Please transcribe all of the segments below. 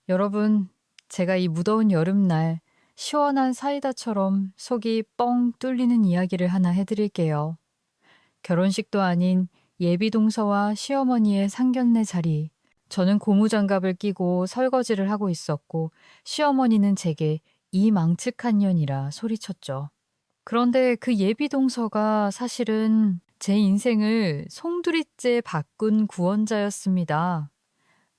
여러분, 제가 이 무더운 여름날 시원한 사이다처럼 속이 뻥 뚫리는 이야기를 하나 해드릴게요. 결혼식도 아닌 예비 동서와 시어머니의 상견례 자리. 저는 고무장갑을 끼고 설거지를 하고 있었고 시어머니는 제게 이 망측한 년이라 소리쳤죠. 그런데 그 예비 동서가 사실은 제 인생을 송두리째 바꾼 구원자였습니다.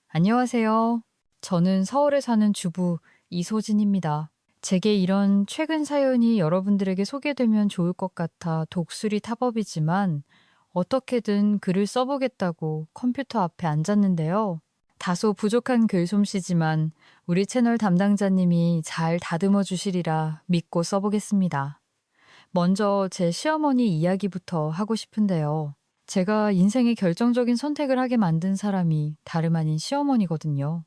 안녕하세요. 저는 서울에 사는 주부 이소진입니다. 제게 이런 최근 사연이 여러분들에게 소개되면 좋을 것 같아 독수리 타법이지만 어떻게든 글을 써보겠다고 컴퓨터 앞에 앉았는데요. 다소 부족한 글솜씨지만 우리 채널 담당자님이 잘 다듬어 주시리라 믿고 써보겠습니다. 먼저 제 시어머니 이야기부터 하고 싶은데요. 제가 인생의 결정적인 선택을 하게 만든 사람이 다름 아닌 시어머니거든요.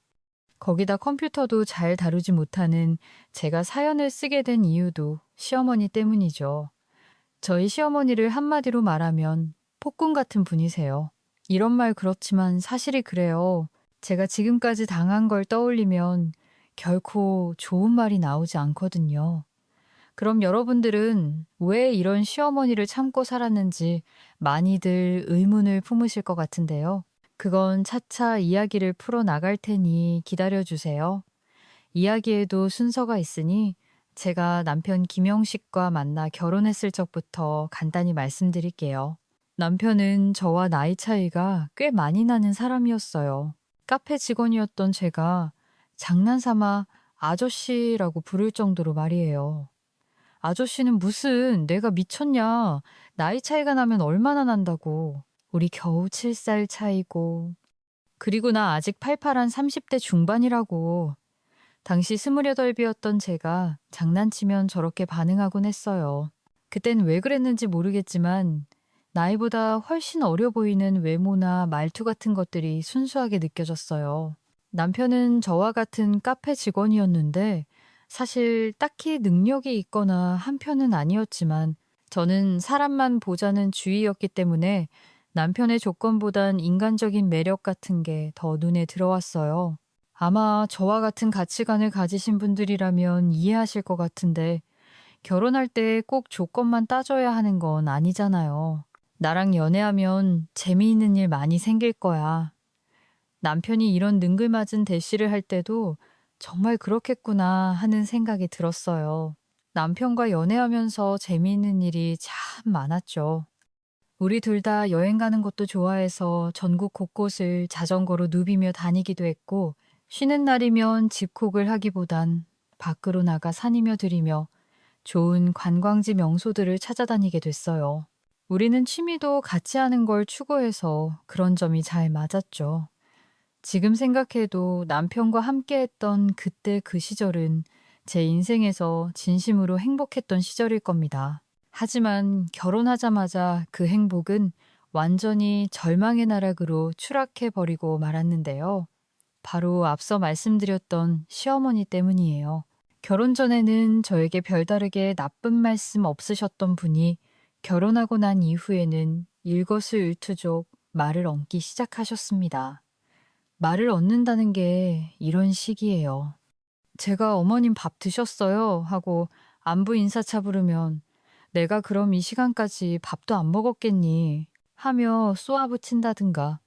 거기다 컴퓨터도 잘 다루지 못하는 제가 사연을 쓰게 된 이유도 시어머니 때문이죠. 저희 시어머니를 한마디로 말하면 폭군 같은 분이세요. 이런 말 그렇지만 사실이 그래요. 제가 지금까지 당한 걸 떠올리면 결코 좋은 말이 나오지 않거든요. 그럼 여러분들은 왜 이런 시어머니를 참고 살았는지 많이들 의문을 품으실 것 같은데요. 그건 차차 이야기를 풀어 나갈 테니 기다려 주세요. 이야기에도 순서가 있으니 제가 남편 김영식과 만나 결혼했을 적부터 간단히 말씀드릴게요. 남편은 저와 나이 차이가 꽤 많이 나는 사람이었어요. 카페 직원이었던 제가 장난삼아 아저씨라고 부를 정도로 말이에요. 아저씨는 무슨 내가 미쳤냐. 나이 차이가 나면 얼마나 난다고. 우리 겨우 7살 차이고. 그리고 나 아직 팔팔한 30대 중반이라고. 당시 28이었던 제가 장난치면 저렇게 반응하곤 했어요. 그땐 왜 그랬는지 모르겠지만 나이보다 훨씬 어려 보이는 외모나 말투 같은 것들이 순수하게 느껴졌어요. 남편은 저와 같은 카페 직원이었는데 사실 딱히 능력이 있거나 한 편은 아니었지만 저는 사람만 보자는 주의였기 때문에 남편의 조건보단 인간적인 매력 같은 게 더 눈에 들어왔어요. 아마 저와 같은 가치관을 가지신 분들이라면 이해하실 것 같은데 결혼할 때 꼭 조건만 따져야 하는 건 아니잖아요. 나랑 연애하면 재미있는 일 많이 생길 거야. 남편이 이런 능글맞은 대시를 할 때도 정말 그렇겠구나 하는 생각이 들었어요. 남편과 연애하면서 재미있는 일이 참 많았죠. 우리 둘 다 여행 가는 것도 좋아해서 전국 곳곳을 자전거로 누비며 다니기도 했고, 쉬는 날이면 집콕을 하기보단 밖으로 나가 산이며 들이며 좋은 관광지 명소들을 찾아다니게 됐어요. 우리는 취미도 같이 하는 걸 추구해서 그런 점이 잘 맞았죠. 지금 생각해도 남편과 함께했던 그때 그 시절은 제 인생에서 진심으로 행복했던 시절일 겁니다. 하지만 결혼하자마자 그 행복은 완전히 절망의 나락으로 추락해버리고 말았는데요. 바로 앞서 말씀드렸던 시어머니 때문이에요. 결혼 전에는 저에게 별다르게 나쁜 말씀 없으셨던 분이 결혼하고 난 이후에는 일거수일투족 말을 얹기 시작하셨습니다. 말을 얻는다는 게 이런 식이에요. 제가 어머님 밥 드셨어요? 하고 안부 인사차 부르면 내가 그럼 이 시간까지 밥도 안 먹었겠니? 하며 쏘아붙인다든가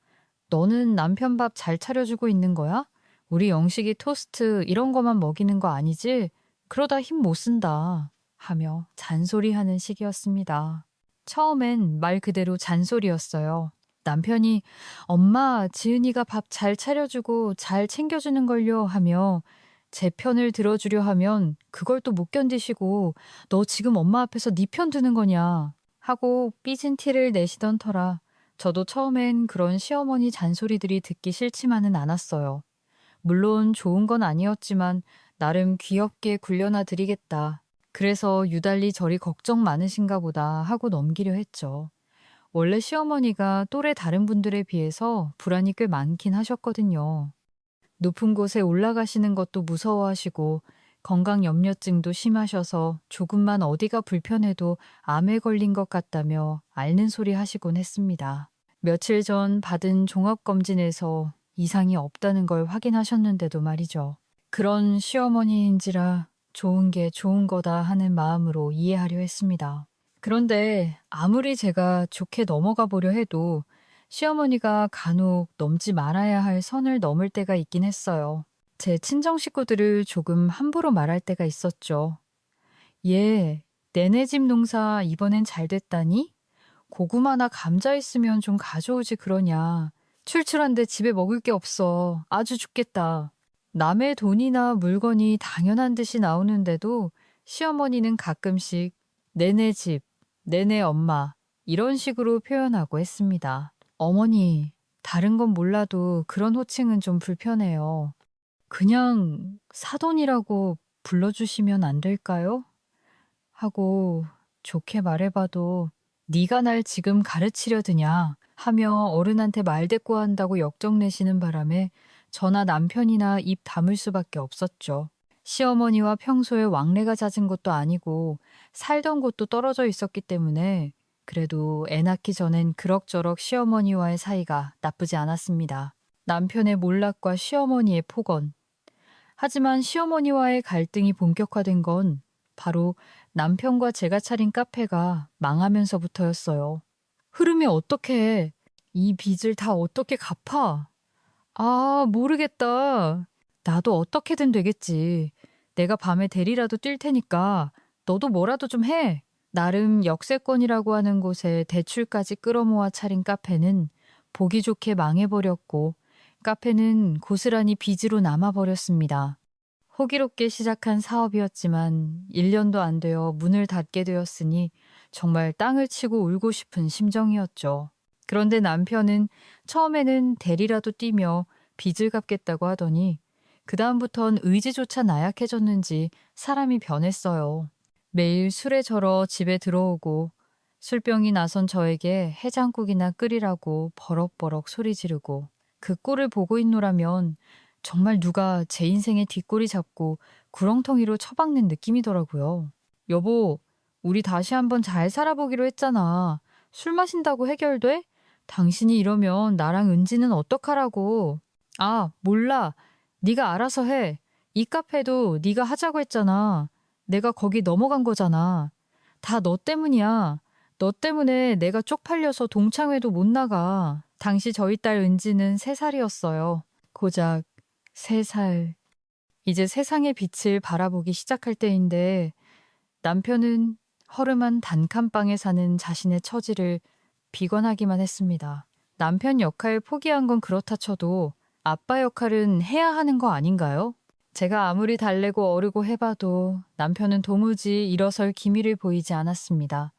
너는 남편 밥 잘 차려주고 있는 거야? 우리 영식이 토스트 이런 거만 먹이는 거 아니지? 그러다 힘 못 쓴다. 하며 잔소리하는 식이었습니다. 처음엔 말 그대로 잔소리였어요. 남편이 엄마, 지은이가 밥 잘 차려주고 잘 챙겨주는 걸요 하며 제 편을 들어주려 하면 그걸 또 못 견디시고 너 지금 엄마 앞에서 네 편 드는 거냐 하고 삐진 티를 내시던 터라 저도 처음엔 그런 시어머니 잔소리들이 듣기 싫지만은 않았어요. 물론 좋은 건 아니었지만 나름 귀엽게 굴려놔 드리겠다. 그래서 유달리 저리 걱정 많으신가 보다 하고 넘기려 했죠. 원래 시어머니가 또래 다른 분들에 비해서 불안이 꽤 많긴 하셨거든요. 높은 곳에 올라가시는 것도 무서워하시고 건강 염려증도 심하셔서 조금만 어디가 불편해도 암에 걸린 것 같다며 앓는 소리 하시곤 했습니다. 며칠 전 받은 종합검진에서 이상이 없다는 걸 확인하셨는데도 말이죠. 그런 시어머니인지라 좋은 게 좋은 거다 하는 마음으로 이해하려 했습니다. 그런데 아무리 제가 좋게 넘어가 보려 해도 시어머니가 간혹 넘지 말아야 할 선을 넘을 때가 있긴 했어요. 제 친정 식구들을 조금 함부로 말할 때가 있었죠. 얘, 내네 집 농사 이번엔 잘 됐다니? 고구마나 감자 있으면 좀 가져오지 그러냐. 출출한데 집에 먹을 게 없어. 아주 죽겠다. 남의 돈이나 물건이 당연한 듯이 나오는데도 시어머니는 가끔씩 내내 집, 내내 엄마 이런 식으로 표현하고 했습니다. 어머니, 다른 건 몰라도 그런 호칭은 좀 불편해요. 그냥 사돈이라고 불러주시면 안 될까요? 하고 좋게 말해봐도 네가 날 지금 가르치려 드냐 하며 어른한테 말대꾸한다고 역정내시는 바람에 저나 남편이나 입 다물 수밖에 없었죠. 시어머니와 평소에 왕래가 잦은 것도 아니고 살던 곳도 떨어져 있었기 때문에 그래도 애 낳기 전엔 그럭저럭 시어머니와의 사이가 나쁘지 않았습니다. 남편의 몰락과 시어머니의 폭언. 하지만 시어머니와의 갈등이 본격화된 건 바로 남편과 제가 차린 카페가 망하면서부터였어요. 흐름이 어떻게 이 빚을 다 어떻게 갚아? 아, 모르겠다. 나도 어떻게든 되겠지. 내가 밤에 대리라도 뛸 테니까 너도 뭐라도 좀 해. 나름 역세권이라고 하는 곳에 대출까지 끌어모아 차린 카페는 보기 좋게 망해버렸고 카페는 고스란히 빚으로 남아버렸습니다. 호기롭게 시작한 사업이었지만 1년도 안 되어 문을 닫게 되었으니 정말 땅을 치고 울고 싶은 심정이었죠. 그런데 남편은 처음에는 대리라도 뛰며 빚을 갚겠다고 하더니 그다음부턴 의지조차 나약해졌는지 사람이 변했어요. 매일 술에 절어 집에 들어오고 술병이 나선 저에게 해장국이나 끓이라고 버럭버럭 소리 지르고 그 꼴을 보고 있노라면 정말 누가 제 인생에 뒷꼬리 잡고 구렁텅이로 처박는 느낌이더라고요. 여보, 우리 다시 한번 잘 살아보기로 했잖아. 술 마신다고 해결돼? 당신이 이러면 나랑 은지는 어떡하라고. 아, 몰라. 네가 알아서 해. 이 카페도 네가 하자고 했잖아. 내가 거기 넘어간 거잖아. 다 너 때문이야. 너 때문에 내가 쪽팔려서 동창회도 못 나가. 당시 저희 딸 은지는 3살이었어요. 고작 3살. 이제 세상의 빛을 바라보기 시작할 때인데 남편은 허름한 단칸방에 사는 자신의 처지를 비관하기만 했습니다. 남편 역할 포기한 건 그렇다 쳐도 아빠 역할은 해야 하는 거 아닌가요? 제가 아무리 달래고 어르고 해봐도 남편은 도무지 일어설 기미를 보이지 않았습니다.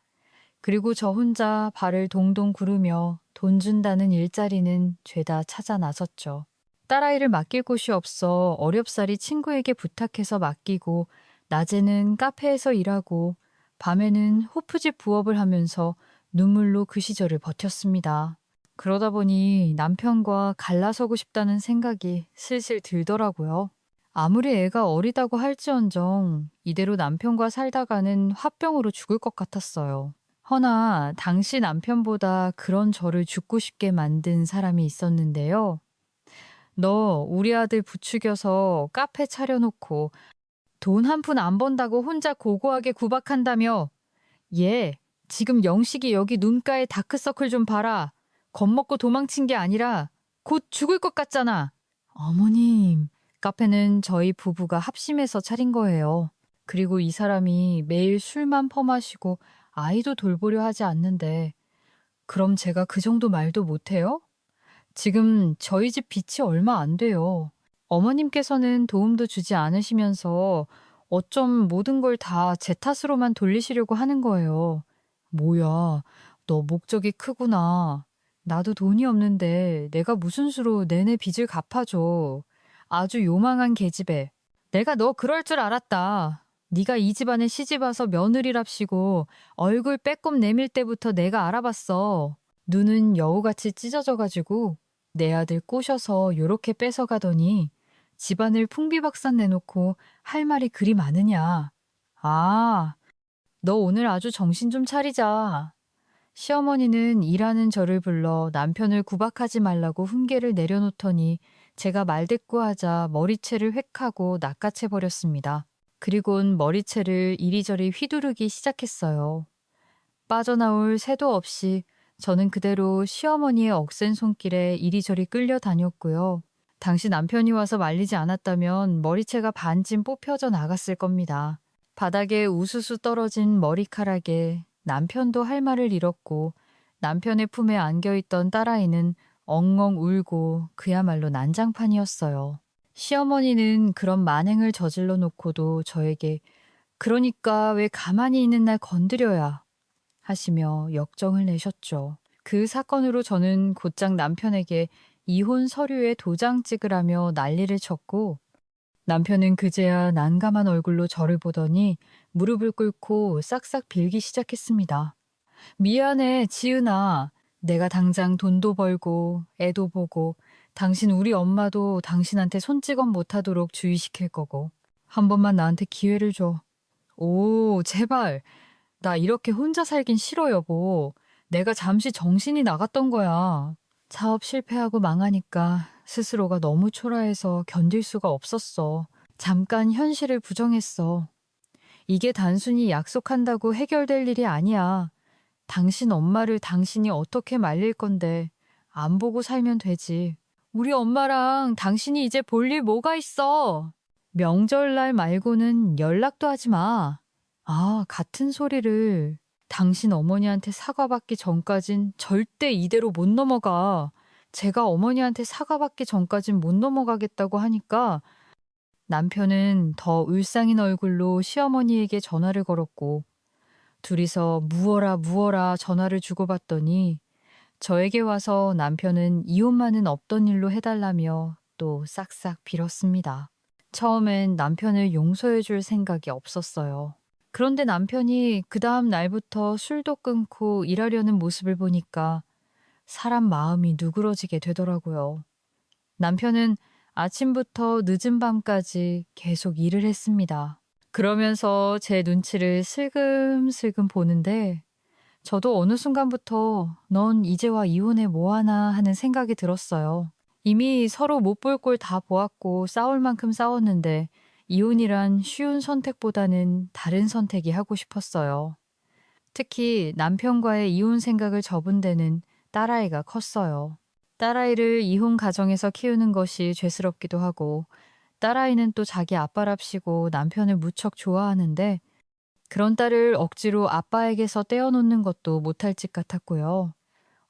그리고 저 혼자 발을 동동 구르며 돈 준다는 일자리는 죄다 찾아 나섰죠. 딸아이를 맡길 곳이 없어 어렵사리 친구에게 부탁해서 맡기고 낮에는 카페에서 일하고 밤에는 호프집 부업을 하면서 눈물로 그 시절을 버텼습니다. 그러다 보니 남편과 갈라서고 싶다는 생각이 슬슬 들더라고요. 아무리 애가 어리다고 할지언정 이대로 남편과 살다가는 화병으로 죽을 것 같았어요. 허나 당시 남편보다 그런 저를 죽고 싶게 만든 사람이 있었는데요. 너 우리 아들 부추겨서 카페 차려놓고 돈 한 푼 안 번다고 혼자 고고하게 구박한다며. 얘 지금 영식이 여기 눈가에 다크서클 좀 봐라. 겁먹고 도망친 게 아니라 곧 죽을 것 같잖아. 어머님, 카페는 저희 부부가 합심해서 차린 거예요. 그리고 이 사람이 매일 술만 퍼마시고 아이도 돌보려 하지 않는데 그럼 제가 그 정도 말도 못해요? 지금 저희 집 빚이 얼마 안 돼요. 어머님께서는 도움도 주지 않으시면서 어쩜 모든 걸 다 제 탓으로만 돌리시려고 하는 거예요. 뭐야, 너 목적이 크구나. 나도 돈이 없는데 내가 무슨 수로 내내 빚을 갚아줘. 아주 요망한 계집애. 내가 너 그럴 줄 알았다. 네가 이 집안에 시집와서 며느리랍시고 얼굴 빼꼼 내밀 때부터 내가 알아봤어. 눈은 여우같이 찢어져가지고 내 아들 꼬셔서 요렇게 뺏어가더니 집안을 풍비박산 내놓고 할 말이 그리 많으냐. 아, 너 오늘 아주 정신 좀 차리자. 시어머니는 일하는 저를 불러 남편을 구박하지 말라고 훈계를 내려놓더니 제가 말대꾸하자 머리채를 획하고 낚아채버렸습니다. 그리곤 머리채를 이리저리 휘두르기 시작했어요. 빠져나올 새도 없이 저는 그대로 시어머니의 억센 손길에 이리저리 끌려다녔고요. 당시 남편이 와서 말리지 않았다면 머리채가 반쯤 뽑혀져 나갔을 겁니다. 바닥에 우수수 떨어진 머리카락에 남편도 할 말을 잃었고 남편의 품에 안겨있던 딸아이는 엉엉 울고 그야말로 난장판이었어요. 시어머니는 그런 만행을 저질러 놓고도 저에게 그러니까 왜 가만히 있는 날 건드려야 하시며 역정을 내셨죠. 그 사건으로 저는 곧장 남편에게 이혼 서류에 도장 찍으라며 난리를 쳤고 남편은 그제야 난감한 얼굴로 저를 보더니 무릎을 꿇고 싹싹 빌기 시작했습니다. 미안해, 지은아. 내가 당장 돈도 벌고 애도 보고 당신 우리 엄마도 당신한테 손찌검 못하도록 주의시킬 거고 한 번만 나한테 기회를 줘. 오, 제발. 나 이렇게 혼자 살긴 싫어, 여보. 내가 잠시 정신이 나갔던 거야. 사업 실패하고 망하니까 스스로가 너무 초라해서 견딜 수가 없었어. 잠깐 현실을 부정했어. 이게 단순히 약속한다고 해결될 일이 아니야. 당신 엄마를 당신이 어떻게 말릴 건데 안 보고 살면 되지. 우리 엄마랑 당신이 이제 볼 일 뭐가 있어? 명절날 말고는 연락도 하지 마. 아, 같은 소리를. 당신 어머니한테 사과받기 전까진 절대 이대로 못 넘어가. 제가 어머니한테 사과받기 전까진 못 넘어가겠다고 하니까 남편은 더 울상인 얼굴로 시어머니에게 전화를 걸었고 둘이서 무어라 전화를 주고받더니 저에게 와서 남편은 이혼만은 없던 일로 해달라며 또 싹싹 빌었습니다. 처음엔 남편을 용서해 줄 생각이 없었어요. 그런데 남편이 그 다음 날부터 술도 끊고 일하려는 모습을 보니까 사람 마음이 누그러지게 되더라고요. 남편은 아침부터 늦은 밤까지 계속 일을 했습니다. 그러면서 제 눈치를 슬금슬금 보는데 저도 어느 순간부터 넌 이제와 이혼해 뭐하나 하는 생각이 들었어요. 이미 서로 못 볼 꼴 다 보았고 싸울 만큼 싸웠는데 이혼이란 쉬운 선택보다는 다른 선택이 하고 싶었어요. 특히 남편과의 이혼 생각을 접은 데는 딸아이가 컸어요. 딸아이를 이혼 가정에서 키우는 것이 죄스럽기도 하고 딸아이는 또 자기 아빠랍시고 남편을 무척 좋아하는데 그런 딸을 억지로 아빠에게서 떼어놓는 것도 못할 짓 같았고요.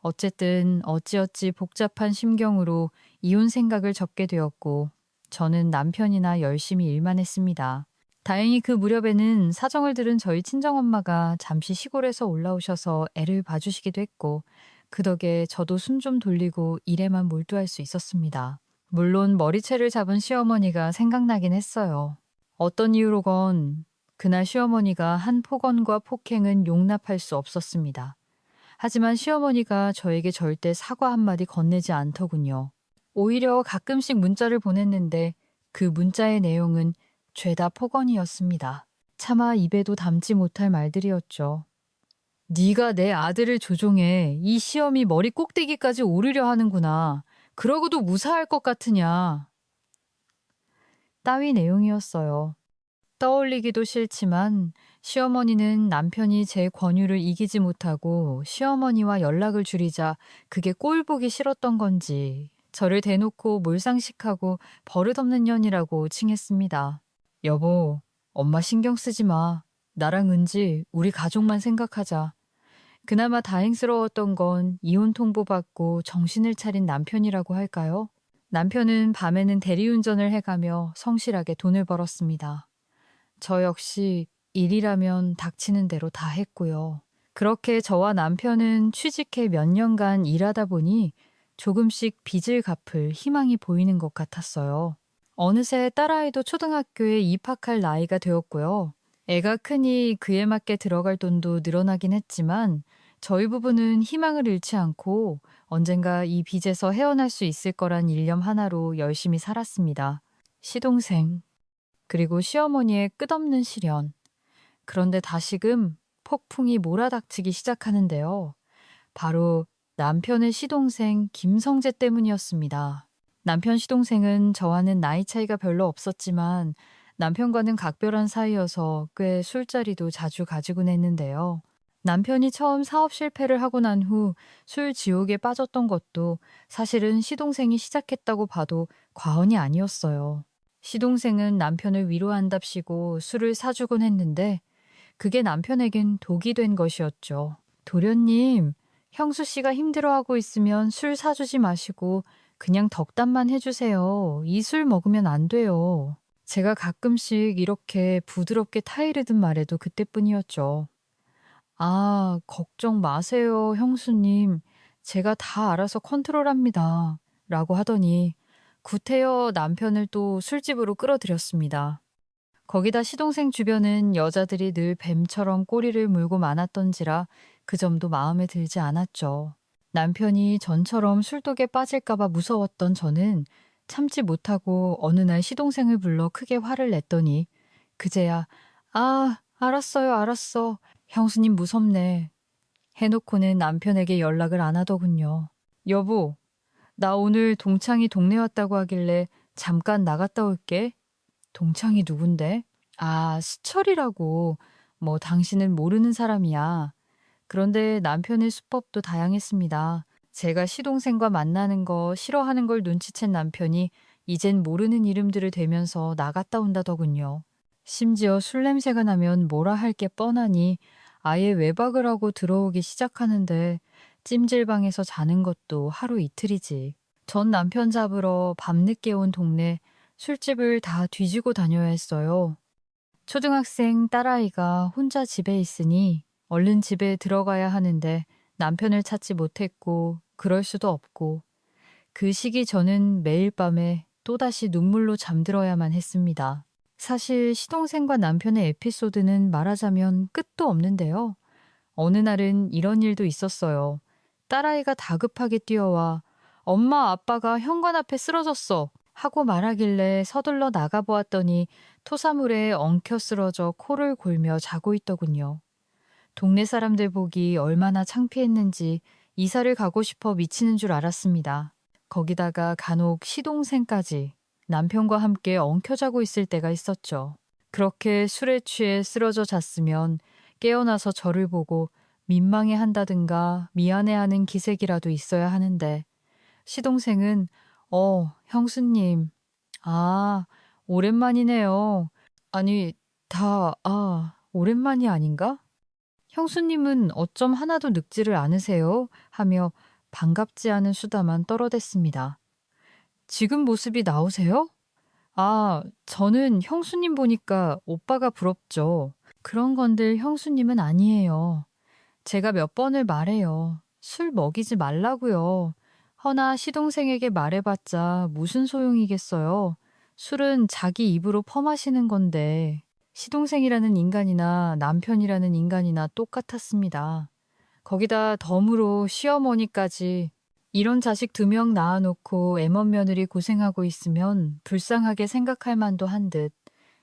어쨌든 어찌어찌 복잡한 심경으로 이혼 생각을 접게 되었고 저는 남편이나 열심히 일만 했습니다. 다행히 그 무렵에는 사정을 들은 저희 친정엄마가 잠시 시골에서 올라오셔서 애를 봐주시기도 했고 그 덕에 저도 숨 좀 돌리고 일에만 몰두할 수 있었습니다. 물론 머리채를 잡은 시어머니가 생각나긴 했어요. 어떤 이유로건 그날 시어머니가 한 폭언과 폭행은 용납할 수 없었습니다. 하지만 시어머니가 저에게 절대 사과 한마디 건네지 않더군요. 오히려 가끔씩 문자를 보냈는데 그 문자의 내용은 죄다 폭언이었습니다. 차마 입에도 담지 못할 말들이었죠. 네가 내 아들을 조종해 이 시험이 머리 꼭대기까지 오르려 하는구나. 그러고도 무사할 것 같으냐. 따위 내용이었어요. 떠올리기도 싫지만 시어머니는 남편이 제 권유를 이기지 못하고 시어머니와 연락을 줄이자 그게 꼴 보기 싫었던 건지 저를 대놓고 몰상식하고 버릇없는 년이라고 칭했습니다. 여보, 엄마 신경 쓰지 마. 나랑 은지, 우리 가족만 생각하자. 그나마 다행스러웠던 건 이혼 통보받고 정신을 차린 남편이라고 할까요? 남편은 밤에는 대리운전을 해가며 성실하게 돈을 벌었습니다. 저 역시 일이라면 닥치는 대로 다 했고요. 그렇게 저와 남편은 취직해 몇 년간 일하다 보니 조금씩 빚을 갚을 희망이 보이는 것 같았어요. 어느새 딸아이도 초등학교에 입학할 나이가 되었고요. 애가 크니 그에 맞게 들어갈 돈도 늘어나긴 했지만 저희 부부는 희망을 잃지 않고 언젠가 이 빚에서 헤어날 수 있을 거란 일념 하나로 열심히 살았습니다. 시동생, 그리고 시어머니의 끝없는 시련. 그런데 다시금 폭풍이 몰아닥치기 시작하는데요. 바로 남편의 시동생 김성재 때문이었습니다. 남편 시동생은 저와는 나이 차이가 별로 없었지만 남편과는 각별한 사이여서 꽤 술자리도 자주 가지곤 했는데요. 남편이 처음 사업 실패를 하고 난 후 술 지옥에 빠졌던 것도 사실은 시동생이 시작했다고 봐도 과언이 아니었어요. 시동생은 남편을 위로한답시고 술을 사주곤 했는데 그게 남편에겐 독이 된 것이었죠. 도련님, 형수 씨가 힘들어하고 있으면 술 사주지 마시고 그냥 덕담만 해주세요. 이 술 먹으면 안 돼요. 제가 가끔씩 이렇게 부드럽게 타이르듯 말해도 그때뿐이었죠. 아, 걱정 마세요, 형수님. 제가 다 알아서 컨트롤합니다. 라고 하더니 구태여 남편을 또 술집으로 끌어들였습니다. 거기다 시동생 주변은 여자들이 늘 뱀처럼 꼬리를 물고 많았던지라 그 점도 마음에 들지 않았죠. 남편이 전처럼 술독에 빠질까봐 무서웠던 저는 참지 못하고 어느 날 시동생을 불러 크게 화를 냈더니 그제야 아, 알았어요, 알았어. 형수님 무섭네. 해놓고는 남편에게 연락을 안 하더군요. 여보, 나 오늘 동창이 동네 왔다고 하길래 잠깐 나갔다 올게. 동창이 누군데? 아, 수철이라고. 뭐 당신은 모르는 사람이야. 그런데 남편의 수법도 다양했습니다. 제가 시동생과 만나는 거 싫어하는 걸 눈치챈 남편이 이젠 모르는 이름들을 대면서 나갔다 온다더군요. 심지어 술 냄새가 나면 뭐라 할 게 뻔하니 아예 외박을 하고 들어오기 시작하는데 찜질방에서 자는 것도 하루 이틀이지. 전 남편 잡으러 밤늦게 온 동네 술집을 다 뒤지고 다녀야 했어요. 초등학생 딸아이가 혼자 집에 있으니 얼른 집에 들어가야 하는데 남편을 찾지 못했고 그럴 수도 없고 그 시기 저는 매일 밤에 또다시 눈물로 잠들어야만 했습니다. 사실 시동생과 남편의 에피소드는 말하자면 끝도 없는데요. 어느 날은 이런 일도 있었어요. 딸아이가 다급하게 뛰어와 엄마 아빠가 현관 앞에 쓰러졌어 하고 말하길래 서둘러 나가보았더니 토사물에 엉켜 쓰러져 코를 골며 자고 있더군요. 동네 사람들 보기 얼마나 창피했는지 이사를 가고 싶어 미치는 줄 알았습니다. 거기다가 간혹 시동생까지 남편과 함께 엉켜 자고 있을 때가 있었죠. 그렇게 술에 취해 쓰러져 잤으면 깨어나서 저를 보고 민망해 한다든가 미안해하는 기색이라도 있어야 하는데 시동생은 형수님. 아, 오랜만이네요. 아니, 오랜만이 아닌가? 형수님은 어쩜 하나도 늙지를 않으세요? 하며 반갑지 않은 수다만 떨어댔습니다. 지금 모습이 나오세요? 아, 저는 형수님 보니까 오빠가 부럽죠. 그런 건들 형수님은 아니에요. 제가 몇 번을 말해요. 술 먹이지 말라고요. 허나 시동생에게 말해봤자 무슨 소용이겠어요. 술은 자기 입으로 퍼마시는 건데 시동생이라는 인간이나 남편이라는 인간이나 똑같았습니다. 거기다 덤으로 시어머니까지 이런 자식 2명 낳아놓고 애먼 며느리 고생하고 있으면 불쌍하게 생각할 만도 한 듯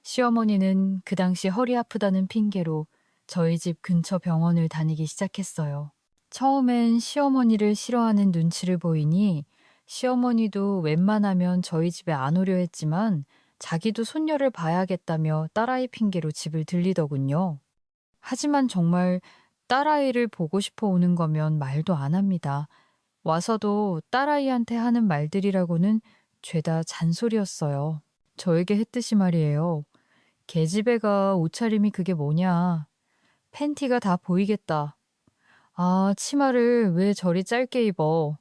시어머니는 그 당시 허리 아프다는 핑계로 저희 집 근처 병원을 다니기 시작했어요. 처음엔 시어머니를 싫어하는 눈치를 보이니 시어머니도 웬만하면 저희 집에 안 오려 했지만 자기도 손녀를 봐야겠다며 딸아이 핑계로 집을 들리더군요. 하지만 정말 딸아이를 보고 싶어 오는 거면 말도 안 합니다. 와서도 딸아이한테 하는 말들이라고는 죄다 잔소리였어요. 저에게 했듯이 말이에요. 계집애가 옷차림이 그게 뭐냐. 팬티가 다 보이겠다. 아, 치마를 왜 저리 짧게 입어.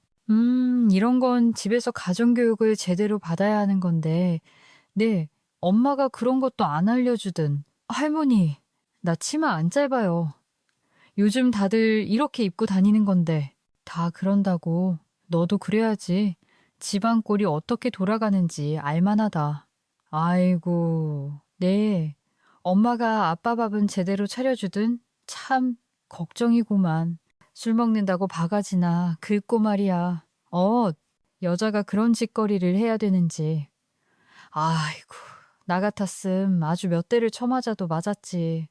이런 건 집에서 가정교육을 제대로 받아야 하는 건데, 네, 엄마가 그런 것도 안 알려주든. 할머니, 나 치마 안 짧아요. 요즘 다들 이렇게 입고 다니는 건데, 다 그런다고. 너도 그래야지. 집안 꼴이 어떻게 돌아가는지 알만하다. 아이고, 네. 엄마가 아빠 밥은 제대로 차려주든 참 걱정이구만. 술 먹는다고 바가지나 긁고 말이야. 여자가 그런 짓거리를 해야 되는지. 아이고, 나 같았음 아주 몇 대를 쳐맞아도 맞았지.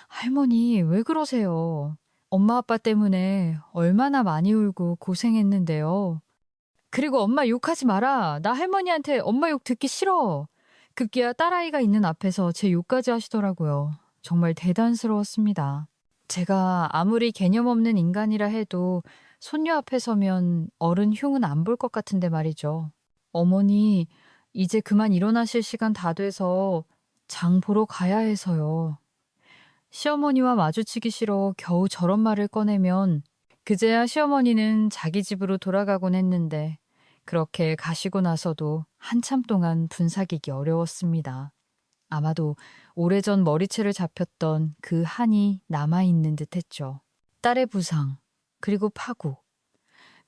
할머니, 왜 그러세요? 엄마 아빠 때문에 얼마나 많이 울고 고생했는데요. 그리고 엄마 욕하지 마라. 나 할머니한테 엄마 욕 듣기 싫어. 급기야 딸아이가 있는 앞에서 제 욕까지 하시더라고요. 정말 대단스러웠습니다. 제가 아무리 개념 없는 인간이라 해도 손녀 앞에 서면 어른 흉은 안 볼 것 같은데 말이죠. 어머니, 이제 그만 일어나실 시간 다 돼서 장 보러 가야 해서요. 시어머니와 마주치기 싫어 겨우 저런 말을 꺼내면 그제야 시어머니는 자기 집으로 돌아가곤 했는데 그렇게 가시고 나서도 한참 동안 분사기기 어려웠습니다. 아마도 오래전 머리채를 잡혔던 그 한이 남아있는 듯 했죠. 딸의 부상, 그리고 파국.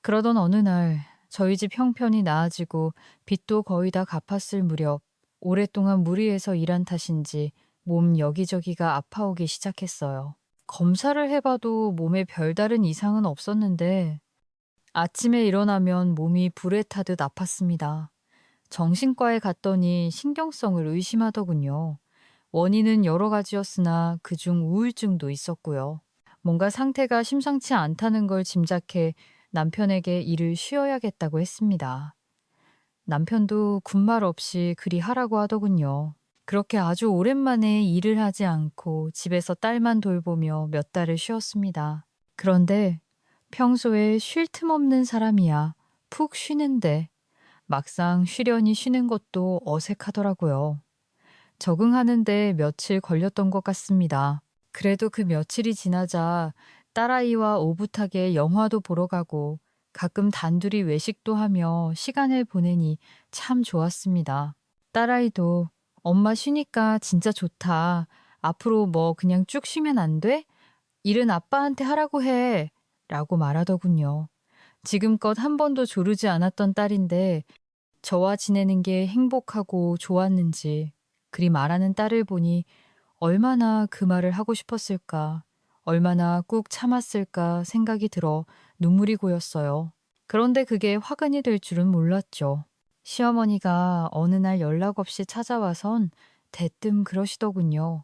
그러던 어느 날 저희 집 형편이 나아지고 빚도 거의 다 갚았을 무렵 오랫동안 무리해서 일한 탓인지 몸 여기저기가 아파오기 시작했어요. 검사를 해봐도 몸에 별다른 이상은 없었는데 아침에 일어나면 몸이 불에 타듯 아팠습니다. 정신과에 갔더니 신경성을 의심하더군요. 원인은 여러 가지였으나 그중 우울증도 있었고요. 뭔가 상태가 심상치 않다는 걸 짐작해 남편에게 일을 쉬어야겠다고 했습니다. 남편도 군말 없이 그리 하라고 하더군요. 그렇게 아주 오랜만에 일을 하지 않고 집에서 딸만 돌보며 몇 달을 쉬었습니다. 그런데 평소에 쉴 틈 없는 사람이야 푹 쉬는데 막상 쉬려니 쉬는 것도 어색하더라고요. 적응하는데 며칠 걸렸던 것 같습니다. 그래도 그 며칠이 지나자 딸아이와 오붓하게 영화도 보러 가고 가끔 단둘이 외식도 하며 시간을 보내니 참 좋았습니다. 딸아이도 엄마 쉬니까 진짜 좋다. 앞으로 뭐 그냥 쭉 쉬면 안 돼? 일은 아빠한테 하라고 해. 라고 말하더군요. 지금껏 한 번도 조르지 않았던 딸인데 저와 지내는 게 행복하고 좋았는지 그리 말하는 딸을 보니 얼마나 그 말을 하고 싶었을까, 얼마나 꾹 참았을까 생각이 들어 눈물이 고였어요. 그런데 그게 화근이 될 줄은 몰랐죠. 시어머니가 어느 날 연락 없이 찾아와선 대뜸 그러시더군요.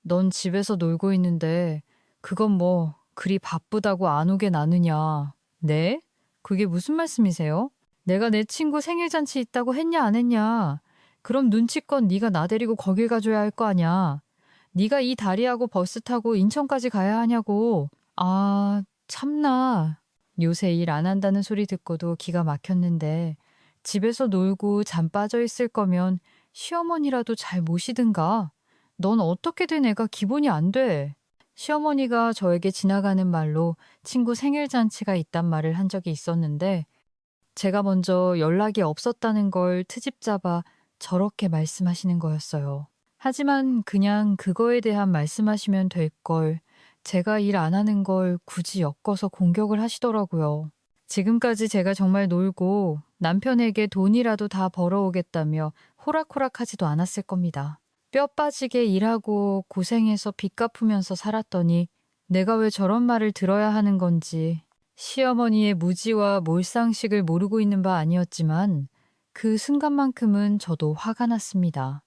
넌 집에서 놀고 있는데 그건 뭐 그리 바쁘다고 안 오게 나느냐. 네? 그게 무슨 말씀이세요? 내가 내 친구 생일잔치 있다고 했냐 안 했냐. 그럼 눈치껏 네가 나 데리고 거길 가줘야 할 거 아냐. 네가 이 다리하고 버스 타고 인천까지 가야 하냐고. 아, 참나. 요새 일 안 한다는 소리 듣고도 기가 막혔는데 집에서 놀고 잠 빠져 있을 거면 시어머니라도 잘 모시든가. 넌 어떻게든 애가 기본이 안 돼. 시어머니가 저에게 지나가는 말로 친구 생일 잔치가 있단 말을 한 적이 있었는데 제가 먼저 연락이 없었다는 걸 트집 잡아 저렇게 말씀하시는 거였어요. 하지만 그냥 그거에 대한 말씀하시면 될 걸 제가 일 안 하는 걸 굳이 엮어서 공격을 하시더라고요. 지금까지 제가 정말 놀고 남편에게 돈이라도 다 벌어오겠다며 호락호락하지도 않았을 겁니다. 뼈 빠지게 일하고 고생해서 빚 갚으면서 살았더니 내가 왜 저런 말을 들어야 하는 건지 시어머니의 무지와 몰상식을 모르고 있는 바 아니었지만 그 순간만큼은 저도 화가 났습니다.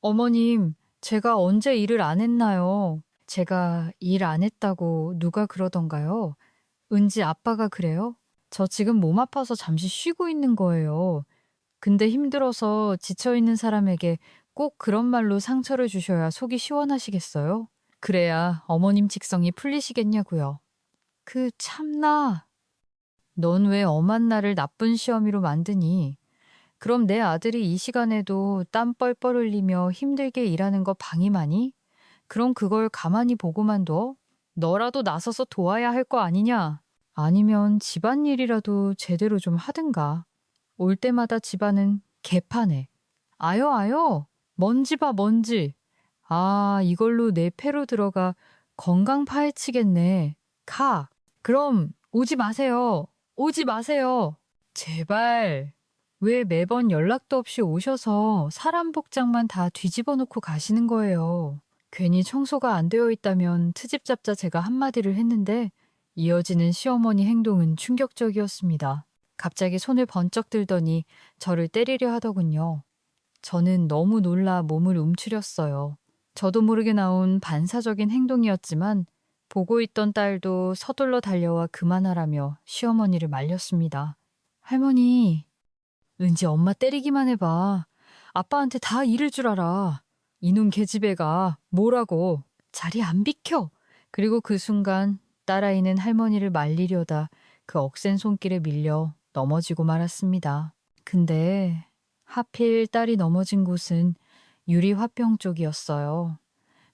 어머님, 제가 언제 일을 안 했나요? 제가 일 안 했다고 누가 그러던가요? 은지 아빠가 그래요? 저 지금 몸 아파서 잠시 쉬고 있는 거예요. 근데 힘들어서 지쳐있는 사람에게 꼭 그런 말로 상처를 주셔야 속이 시원하시겠어요? 그래야 어머님 직성이 풀리시겠냐고요. 그 참나. 넌 왜 엄한 나를 나쁜 시어미로 만드니? 그럼 내 아들이 이 시간에도 땀 뻘뻘 흘리며 힘들게 일하는 거 방임하니? 그럼 그걸 가만히 보고만 둬? 너라도 나서서 도와야 할 거 아니냐? 아니면 집안일이라도 제대로 좀 하든가. 올 때마다 집안은 개판해. 아요 아요. 먼지 봐 먼지. 아 이걸로 내 폐로 들어가 건강 파헤치겠네. 가. 그럼 오지 마세요. 오지 마세요. 제발. 왜 매번 연락도 없이 오셔서 사람 복장만 다 뒤집어 놓고 가시는 거예요. 괜히 청소가 안 되어 있다면 트집 잡자 제가 한마디를 했는데 이어지는 시어머니 행동은 충격적이었습니다. 갑자기 손을 번쩍 들더니 저를 때리려 하더군요. 저는 너무 놀라 몸을 움츠렸어요. 저도 모르게 나온 반사적인 행동이었지만 보고 있던 딸도 서둘러 달려와 그만하라며 시어머니를 말렸습니다. 할머니, 은지 엄마 때리기만 해봐. 아빠한테 다 이를 줄 알아. 이놈 계집애가 뭐라고. 자리 안 비켜. 그리고 그 순간 딸아이는 할머니를 말리려다 그 억센 손길에 밀려 넘어지고 말았습니다. 근데 하필 딸이 넘어진 곳은 유리 화병 쪽이었어요.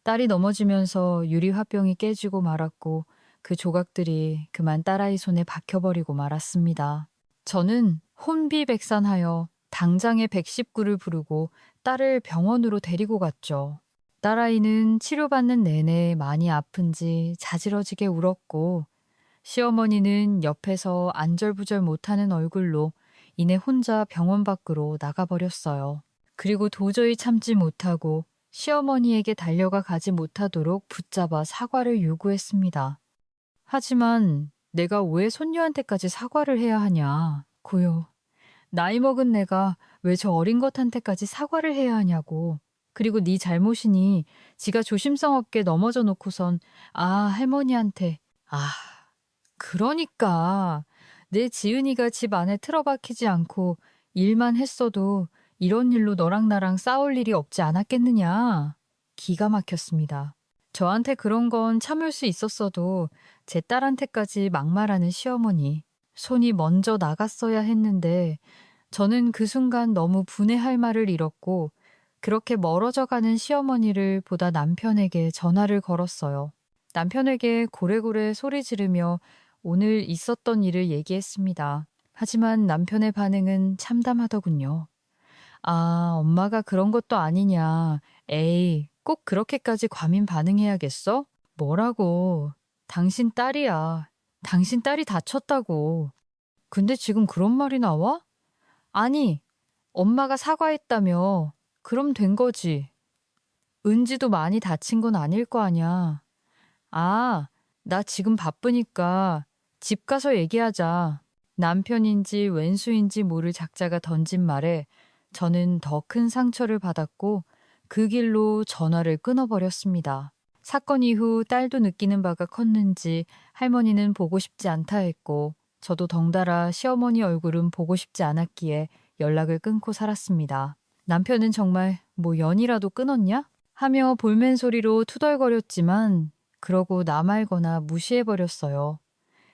딸이 넘어지면서 유리 화병이 깨지고 말았고 그 조각들이 그만 딸아이 손에 박혀버리고 말았습니다. 저는 혼비백산하여 당장의 119를 부르고 딸을 병원으로 데리고 갔죠. 딸아이는 치료받는 내내 많이 아픈지 자지러지게 울었고 시어머니는 옆에서 안절부절 못하는 얼굴로 이내 혼자 병원 밖으로 나가버렸어요. 그리고 도저히 참지 못하고 시어머니에게 달려가 가지 못하도록 붙잡아 사과를 요구했습니다. 하지만 내가 왜 손녀한테까지 사과를 해야 하냐. 고요. 나이 먹은 내가 왜 저 어린 것한테까지 사과를 해야 하냐고. 그리고 네 잘못이니 지가 조심성 없게 넘어져 놓고선 할머니한테. 그러니까 내 지은이가 집 안에 틀어박히지 않고 일만 했어도 이런 일로 너랑 나랑 싸울 일이 없지 않았겠느냐. 기가 막혔습니다. 저한테 그런 건 참을 수 있었어도 제 딸한테까지 막말하는 시어머니. 손이 먼저 나갔어야 했는데 저는 그 순간 너무 분해할 말을 잃었고 그렇게 멀어져 가는 시어머니를 보다 남편에게 전화를 걸었어요. 남편에게 고래고래 소리 지르며 오늘 있었던 일을 얘기했습니다. 하지만 남편의 반응은 참담하더군요. 엄마가 그런 것도 아니냐. 에이, 꼭 그렇게까지 과민 반응해야겠어? 뭐라고. 당신 딸이야. 당신 딸이 다쳤다고. 근데 지금 그런 말이 나와? 아니, 엄마가 사과했다며. 그럼 된 거지. 은지도 많이 다친 건 아닐 거 아냐. 나 지금 바쁘니까 집 가서 얘기하자. 남편인지 왼수인지 모를 작자가 던진 말에 저는 더 큰 상처를 받았고 그 길로 전화를 끊어버렸습니다. 사건 이후 딸도 느끼는 바가 컸는지 할머니는 보고 싶지 않다 했고 저도 덩달아 시어머니 얼굴은 보고 싶지 않았기에 연락을 끊고 살았습니다. 남편은 정말 뭐 연이라도 끊었냐? 하며 볼멘 소리로 투덜거렸지만 그러고 나말거나 무시해버렸어요.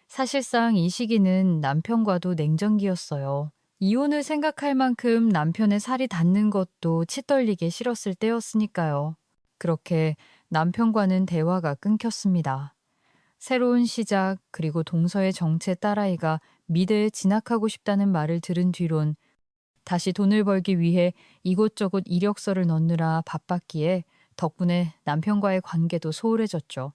사실상 이 시기는 남편과도 냉전기였어요. 이혼을 생각할 만큼 남편의 살이 닿는 것도 치떨리게 싫었을 때였으니까요. 그렇게 남편과는 대화가 끊겼습니다. 새로운 시작 그리고 동서의 정체 딸아이가 미대에 진학하고 싶다는 말을 들은 뒤론 다시 돈을 벌기 위해 이곳저곳 이력서를 넣느라 바빴기에 덕분에 남편과의 관계도 소홀해졌죠.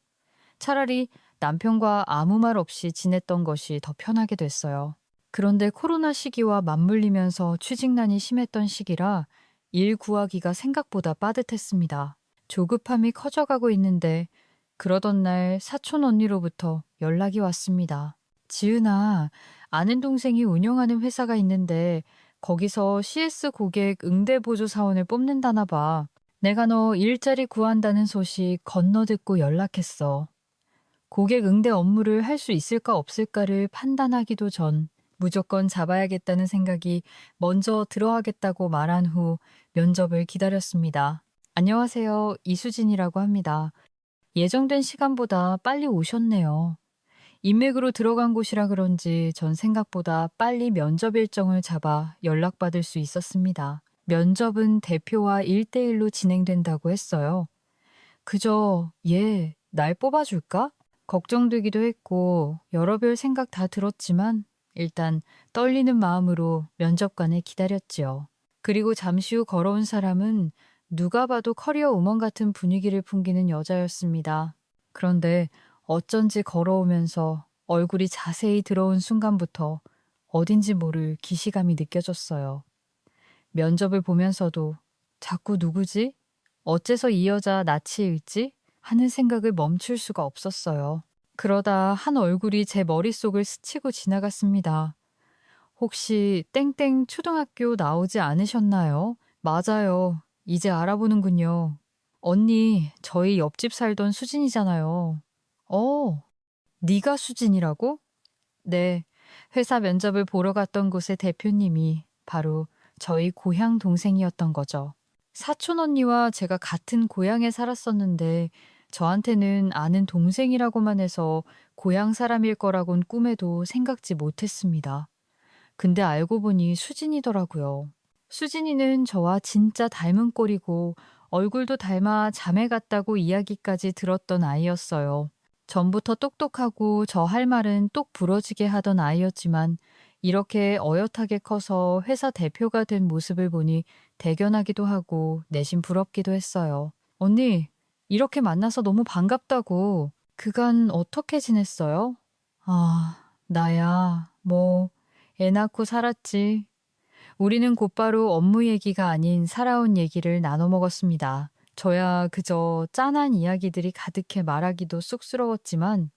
차라리 남편과 아무 말 없이 지냈던 것이 더 편하게 됐어요. 그런데 코로나 시기와 맞물리면서 취직난이 심했던 시기라 일 구하기가 생각보다 빠듯했습니다. 조급함이 커져가고 있는데 그러던 날 사촌 언니로부터 연락이 왔습니다. 지은아, 아는 동생이 운영하는 회사가 있는데 거기서 CS 고객 응대보조 사원을 뽑는다나 봐. 내가 너 일자리 구한다는 소식 건너듣고 연락했어. 고객 응대 업무를 할 수 있을까 없을까를 판단하기도 전 무조건 잡아야겠다는 생각이 먼저 들어가겠다고 말한 후 면접을 기다렸습니다. 안녕하세요. 이수진이라고 합니다. 예정된 시간보다 빨리 오셨네요. 인맥으로 들어간 곳이라 그런지 전 생각보다 빨리 면접 일정을 잡아 연락받을 수 있었습니다. 면접은 대표와 1대1로 진행된다고 했어요. 그저 날 뽑아줄까? 걱정되기도 했고 여러 별 생각 다 들었지만 일단 떨리는 마음으로 면접관을 기다렸지요. 그리고 잠시 후 걸어온 사람은 누가 봐도 커리어 우먼 같은 분위기를 풍기는 여자였습니다. 그런데 어쩐지 걸어오면서 얼굴이 자세히 들어온 순간부터 어딘지 모를 기시감이 느껴졌어요. 면접을 보면서도 자꾸 누구지? 어째서 이 여자 낯이 익지? 하는 생각을 멈출 수가 없었어요. 그러다 한 얼굴이 제 머릿속을 스치고 지나갔습니다. 혹시 땡땡 초등학교 나오지 않으셨나요? 맞아요. 이제 알아보는군요. 언니, 저희 옆집 살던 수진이잖아요. 네가 수진이라고? 네, 회사 면접을 보러 갔던 곳의 대표님이 바로 저희 고향 동생이었던 거죠. 사촌 언니와 제가 같은 고향에 살았었는데 저한테는 아는 동생이라고만 해서 고향 사람일 거라곤 꿈에도 생각지 못했습니다. 근데 알고 보니 수진이더라고요. 수진이는 저와 진짜 닮은 꼴이고 얼굴도 닮아 자매 같다고 이야기까지 들었던 아이였어요. 전부터 똑똑하고 저 할 말은 똑 부러지게 하던 아이였지만 이렇게 어엿하게 커서 회사 대표가 된 모습을 보니 대견하기도 하고 내심 부럽기도 했어요. 언니, 이렇게 만나서 너무 반갑다고. 그간 어떻게 지냈어요? 나야, 애 낳고 살았지. 우리는 곧바로 업무 얘기가 아닌 살아온 얘기를 나눠 먹었습니다. 저야 그저 짠한 이야기들이 가득해 말하기도 쑥스러웠지만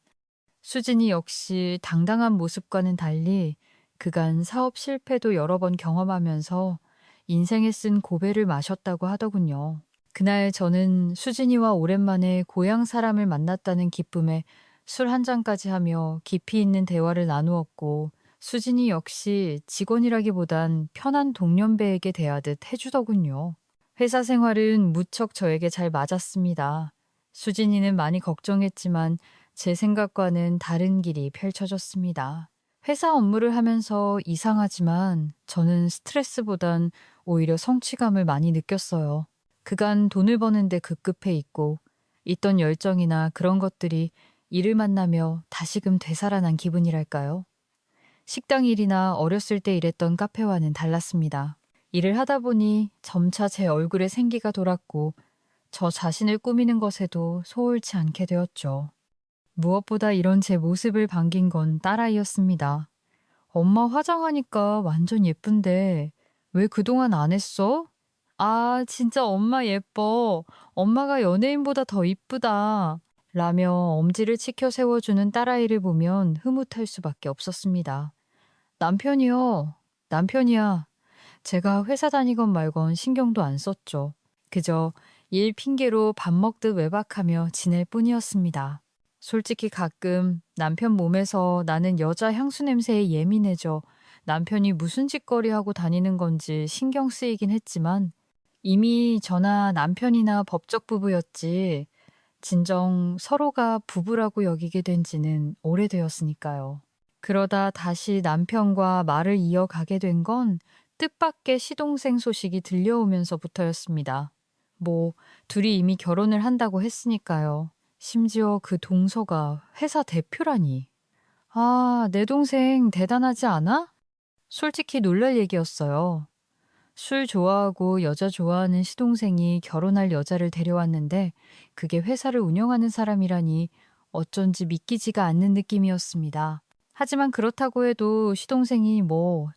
수진이 역시 당당한 모습과는 달리 그간 사업 실패도 여러 번 경험하면서 인생에 쓴 고배를 마셨다고 하더군요. 그날 저는 수진이와 오랜만에 고향 사람을 만났다는 기쁨에 술 한 잔까지 하며 깊이 있는 대화를 나누었고 수진이 역시 직원이라기보단 편한 동년배에게 대하듯 해주더군요. 회사 생활은 무척 저에게 잘 맞았습니다. 수진이는 많이 걱정했지만 제 생각과는 다른 길이 펼쳐졌습니다. 회사 업무를 하면서 이상하지만 저는 스트레스보단 오히려 성취감을 많이 느꼈어요. 그간 돈을 버는데 급급해 있고 있던 열정이나 그런 것들이 일을 만나며 다시금 되살아난 기분이랄까요? 식당 일이나 어렸을 때 일했던 카페와는 달랐습니다. 일을 하다 보니 점차 제 얼굴에 생기가 돌았고 저 자신을 꾸미는 것에도 소홀치 않게 되었죠. 무엇보다 이런 제 모습을 반긴 건 딸아이였습니다. 엄마 화장하니까 완전 예쁜데 왜 그동안 안 했어? 진짜 엄마 예뻐. 엄마가 연예인보다 더 이쁘다. 라며 엄지를 치켜 세워주는 딸아이를 보면 흐뭇할 수밖에 없었습니다. 남편이요. 남편이야. 제가 회사 다니건 말건 신경도 안 썼죠. 그저 일 핑계로 밥 먹듯 외박하며 지낼 뿐이었습니다. 솔직히 가끔 남편 몸에서 나는 여자 향수 냄새에 예민해져 남편이 무슨 짓거리 하고 다니는 건지 신경 쓰이긴 했지만 이미 저나 남편이나 법적 부부였지 진정 서로가 부부라고 여기게 된 지는 오래되었으니까요. 그러다 다시 남편과 말을 이어가게 된 건 뜻밖의 시동생 소식이 들려오면서부터였습니다. 둘이 이미 결혼을 한다고 했으니까요. 심지어 그 동서가 회사 대표라니. 내 동생 대단하지 않아? 솔직히 놀랄 얘기였어요. 술 좋아하고 여자 좋아하는 시동생이 결혼할 여자를 데려왔는데 그게 회사를 운영하는 사람이라니 어쩐지 믿기지가 않는 느낌이었습니다. 하지만 그렇다고 해도 시동생이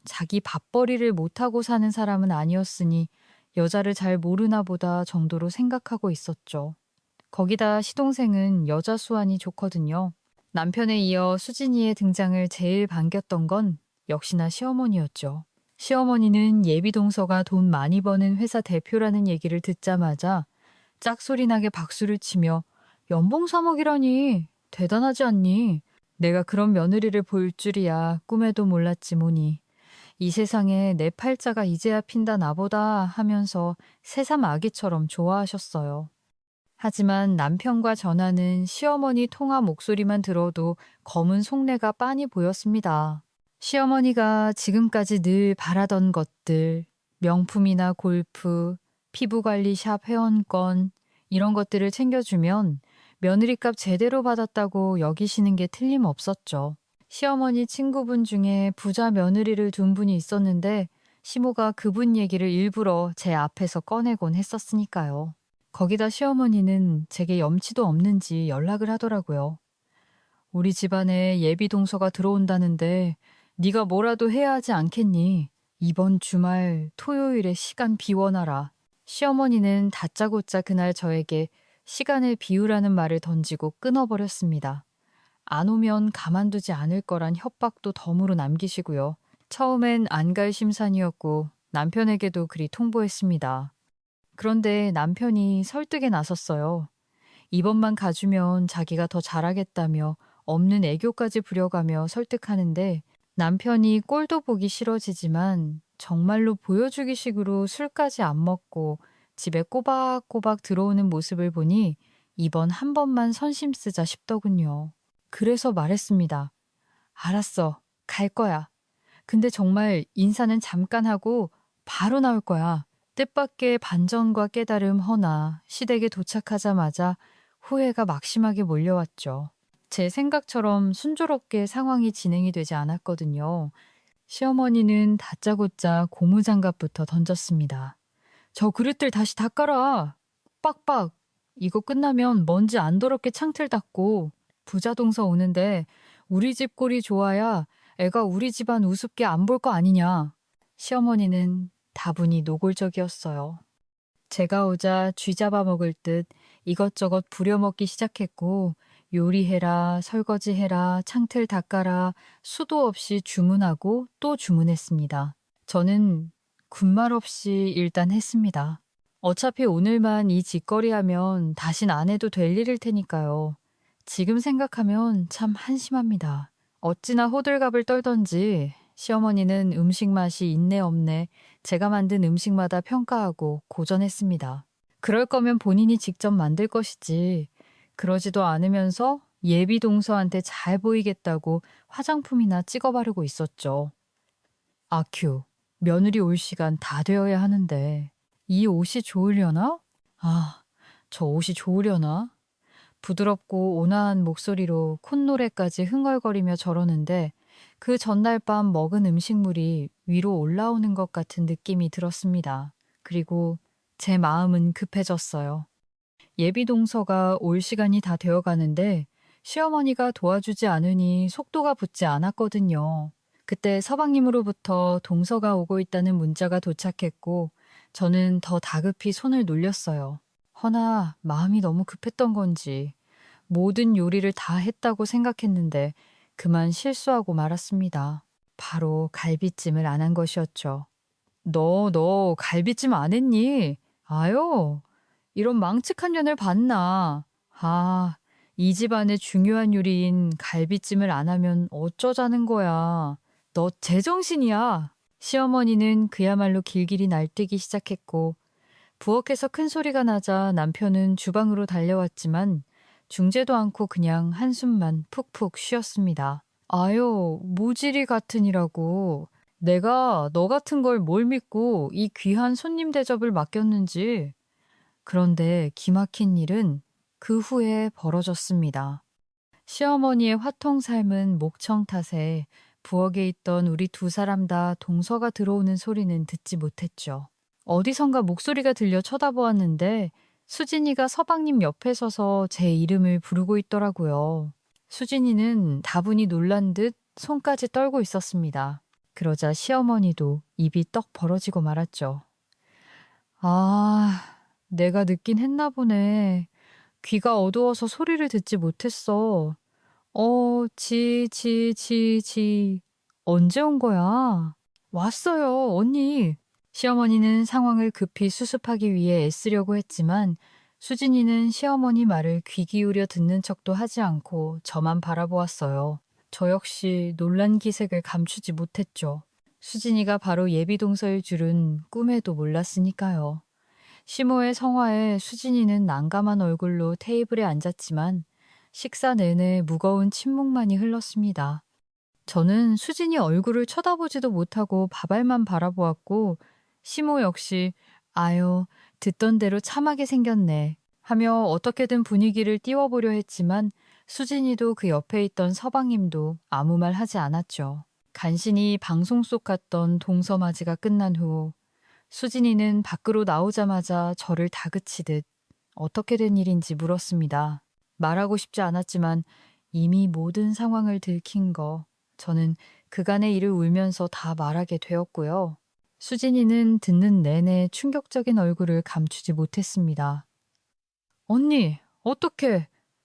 자기 밥벌이를 못하고 사는 사람은 아니었으니 여자를 잘 모르나 보다 정도로 생각하고 있었죠. 거기다 시동생은 여자 수완이 좋거든요. 남편에 이어 수진이의 등장을 제일 반겼던 건 역시나 시어머니였죠. 시어머니는 예비동서가 돈 많이 버는 회사 대표라는 얘기를 듣자마자 짝소리나게 박수를 치며 연봉 3억이라니 대단하지 않니? 내가 그런 며느리를 볼 줄이야 꿈에도 몰랐지 뭐니. 이 세상에 내 팔자가 이제야 핀다 나보다 하면서 새삼 아기처럼 좋아하셨어요. 하지만 남편과 전화는 시어머니 통화 목소리만 들어도 검은 속내가 빤히 보였습니다. 시어머니가 지금까지 늘 바라던 것들, 명품이나 골프, 피부관리샵 회원권, 이런 것들을 챙겨주면 며느리값 제대로 받았다고 여기시는 게 틀림없었죠. 시어머니 친구분 중에 부자 며느리를 둔 분이 있었는데 시모가 그분 얘기를 일부러 제 앞에서 꺼내곤 했었으니까요. 거기다 시어머니는 제게 염치도 없는지 연락을 하더라고요. 우리 집안에 예비 동서가 들어온다는데 네가 뭐라도 해야 하지 않겠니? 이번 주말 토요일에 시간 비워놔라. 시어머니는 다짜고짜 그날 저에게 시간을 비우라는 말을 던지고 끊어버렸습니다. 안 오면 가만두지 않을 거란 협박도 덤으로 남기시고요. 처음엔 안 갈 심산이었고 남편에게도 그리 통보했습니다. 그런데 남편이 설득에 나섰어요. 이번만 가주면 자기가 더 잘하겠다며 없는 애교까지 부려가며 설득하는데 남편이 꼴도 보기 싫어지지만 정말로 보여주기 식으로 술까지 안 먹고 집에 꼬박꼬박 들어오는 모습을 보니 이번 한 번만 선심 쓰자 싶더군요. 그래서 말했습니다. 알았어. 갈 거야. 근데 정말 인사는 잠깐 하고 바로 나올 거야. 뜻밖의 반전과 깨달음 허나 시댁에 도착하자마자 후회가 막심하게 몰려왔죠. 제 생각처럼 순조롭게 상황이 진행이 되지 않았거든요. 시어머니는 다짜고짜 고무장갑부터 던졌습니다. 저 그릇들 다시 닦아라. 빡빡. 이거 끝나면 먼지 안 더럽게 창틀 닦고 부자 동서 오는데 우리 집 꼴이 좋아야 애가 우리 집안 우습게 안 볼 거 아니냐. 시어머니는 다분히 노골적이었어요. 제가 오자 쥐 잡아먹을 듯 이것저것 부려먹기 시작했고 요리해라, 설거지해라, 창틀 닦아라 수도 없이 주문하고 또 주문했습니다. 저는 군말 없이 일단 했습니다. 어차피 오늘만 이 짓거리하면 다신 안 해도 될 일일 테니까요. 지금 생각하면 참 한심합니다. 어찌나 호들갑을 떨던지 시어머니는 음식 맛이 있네 없네 제가 만든 음식마다 평가하고 고전했습니다. 그럴 거면 본인이 직접 만들 것이지. 그러지도 않으면서 예비 동서한테 잘 보이겠다고 화장품이나 찍어 바르고 있었죠. 아큐, 며느리 올 시간 다 되어야 하는데 이 옷이 좋으려나? 아, 저 옷이 좋으려나? 부드럽고 온화한 목소리로 콧노래까지 흥얼거리며 저러는데 그 전날 밤 먹은 음식물이 위로 올라오는 것 같은 느낌이 들었습니다. 그리고 제 마음은 급해졌어요. 예비 동서가 올 시간이 다 되어 가는데 시어머니가 도와주지 않으니 속도가 붙지 않았거든요. 그때 서방님으로부터 동서가 오고 있다는 문자가 도착했고 저는 더 다급히 손을 놀렸어요. 허나 마음이 너무 급했던 건지 모든 요리를 다 했다고 생각했는데 그만 실수하고 말았습니다. 바로 갈비찜을 안 한 것이었죠. 너 갈비찜 안 했니? 아유, 이런 망측한 년을 봤나. 아, 이 집안의 중요한 요리인 갈비찜을 안 하면 어쩌자는 거야. 너 제정신이야. 시어머니는 그야말로 길길이 날뛰기 시작했고 부엌에서 큰 소리가 나자 남편은 주방으로 달려왔지만 중재도 않고 그냥 한숨만 푹푹 쉬었습니다. 아유, 모질이 같으니라고. 내가 너 같은 걸 뭘 믿고 이 귀한 손님 대접을 맡겼는지. 그런데 기막힌 일은 그 후에 벌어졌습니다. 시어머니의 화통 삶은 목청 탓에 부엌에 있던 우리 두 사람 다 동서가 들어오는 소리는 듣지 못했죠. 어디선가 목소리가 들려 쳐다보았는데 수진이가 서방님 옆에 서서 제 이름을 부르고 있더라고요. 수진이는 다분히 놀란 듯 손까지 떨고 있었습니다. 그러자 시어머니도 입이 떡 벌어지고 말았죠. 아, 내가 늦긴 했나 보네. 귀가 어두워서 소리를 듣지 못했어. 지. 언제 온 거야? 왔어요, 언니. 시어머니는 상황을 급히 수습하기 위해 애쓰려고 했지만 수진이는 시어머니 말을 귀 기울여 듣는 척도 하지 않고 저만 바라보았어요. 저 역시 놀란 기색을 감추지 못했죠. 수진이가 바로 예비동서일 줄은 꿈에도 몰랐으니까요. 시모의 성화에 수진이는 난감한 얼굴로 테이블에 앉았지만 식사 내내 무거운 침묵만이 흘렀습니다. 저는 수진이 얼굴을 쳐다보지도 못하고 밥알만 바라보았고 시모 역시 아유 듣던 대로 참하게 생겼네 하며 어떻게든 분위기를 띄워보려 했지만 수진이도 그 옆에 있던 서방님도 아무 말 하지 않았죠. 간신히 방송 속 같던 동서맞이가 끝난 후 수진이는 밖으로 나오자마자 저를 다그치듯 어떻게 된 일인지 물었습니다. 말하고 싶지 않았지만 이미 모든 상황을 들킨 거 저는 그간의 일을 울면서 다 말하게 되었고요. 수진이는 듣는 내내 충격적인 얼굴을 감추지 못했습니다. 언니,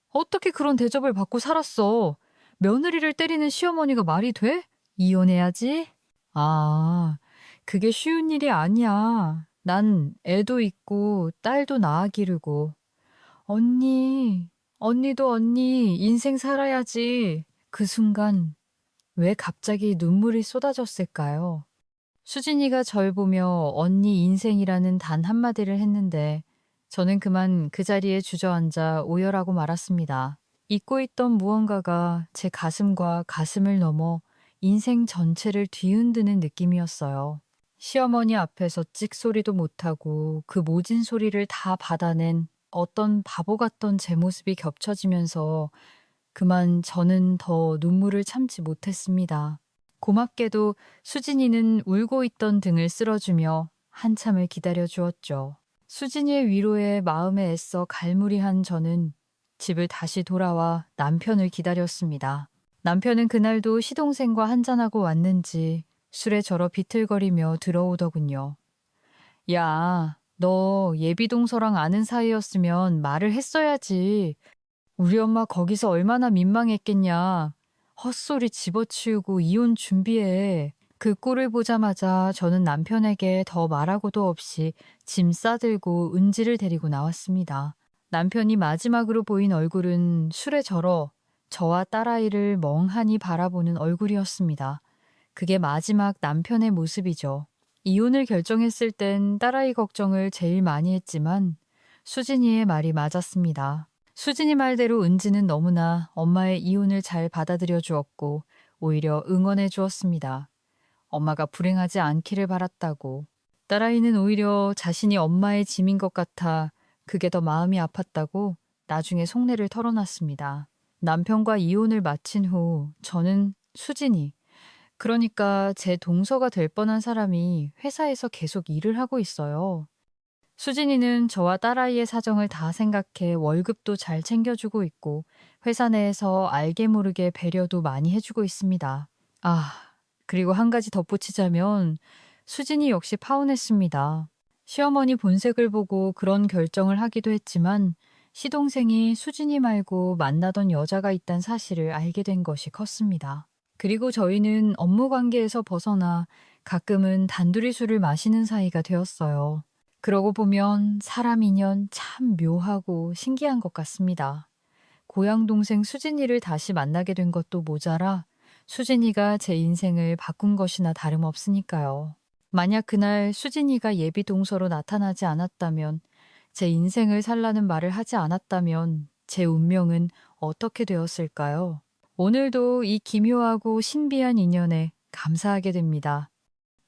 어떻게 그런 대접을 받고 살았어? 며느리를 때리는 시어머니가 말이 돼? 이혼해야지? 아, 그게 쉬운 일이 아니야. 난 애도 있고 딸도 낳아 기르고. 언니, 언니도 언니, 인생 살아야지. 그 순간 왜 갑자기 눈물이 쏟아졌을까요? 수진이가 절 보며 언니 인생이라는 단 한마디를 했는데 저는 그만 그 자리에 주저앉아 오열하고 말았습니다. 잊고 있던 무언가가 제 가슴과 가슴을 넘어 인생 전체를 뒤흔드는 느낌이었어요. 시어머니 앞에서 찍소리도 못하고 그 모진 소리를 다 받아낸 어떤 바보 같던 제 모습이 겹쳐지면서 그만 저는 더 눈물을 참지 못했습니다. 고맙게도 수진이는 울고 있던 등을 쓸어주며 한참을 기다려 주었죠. 수진이의 위로에 마음에 애써 갈무리한 저는 집을 다시 돌아와 남편을 기다렸습니다. 남편은 그날도 시동생과 한잔하고 왔는지 술에 절어 비틀거리며 들어오더군요. 야, 너 예비동서랑 아는 사이였으면 말을 했어야지. 우리 엄마 거기서 얼마나 민망했겠냐. 헛소리 집어치우고 이혼 준비해. 그 꼴을 보자마자 저는 남편에게 더 말하고도 없이 짐 싸들고 은지를 데리고 나왔습니다. 남편이 마지막으로 보인 얼굴은 술에 절어 저와 딸아이를 멍하니 바라보는 얼굴이었습니다. 그게 마지막 남편의 모습이죠. 이혼을 결정했을 땐 딸아이 걱정을 제일 많이 했지만 수진이의 말이 맞았습니다. 수진이 말대로 은지는 너무나 엄마의 이혼을 잘 받아들여 주었고 오히려 응원해 주었습니다. 엄마가 불행하지 않기를 바랐다고. 딸아이는 오히려 자신이 엄마의 짐인 것 같아 그게 더 마음이 아팠다고 나중에 속내를 털어놨습니다. 남편과 이혼을 마친 후 저는 수진이, 그러니까 제 동서가 될 뻔한 사람이 회사에서 계속 일을 하고 있어요. 수진이는 저와 딸아이의 사정을 다 생각해 월급도 잘 챙겨주고 있고 회사 내에서 알게 모르게 배려도 많이 해주고 있습니다. 아, 그리고 한 가지 덧붙이자면 수진이 역시 파혼했습니다. 시어머니 본색을 보고 그런 결정을 하기도 했지만 시동생이 수진이 말고 만나던 여자가 있다는 사실을 알게 된 것이 컸습니다. 그리고 저희는 업무 관계에서 벗어나 가끔은 단둘이 술을 마시는 사이가 되었어요. 그러고 보면 사람 인연 참 묘하고 신기한 것 같습니다. 고향 동생 수진이를 다시 만나게 된 것도 모자라 수진이가 제 인생을 바꾼 것이나 다름없으니까요. 만약 그날 수진이가 예비 동서로 나타나지 않았다면, 제 인생을 살라는 말을 하지 않았다면 제 운명은 어떻게 되었을까요? 오늘도 이 기묘하고 신비한 인연에 감사하게 됩니다.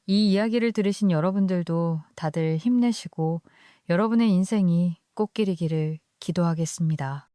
이 이야기를 들으신 여러분들도 다들 힘내시고 여러분의 인생이 꽃길이기를 기도하겠습니다.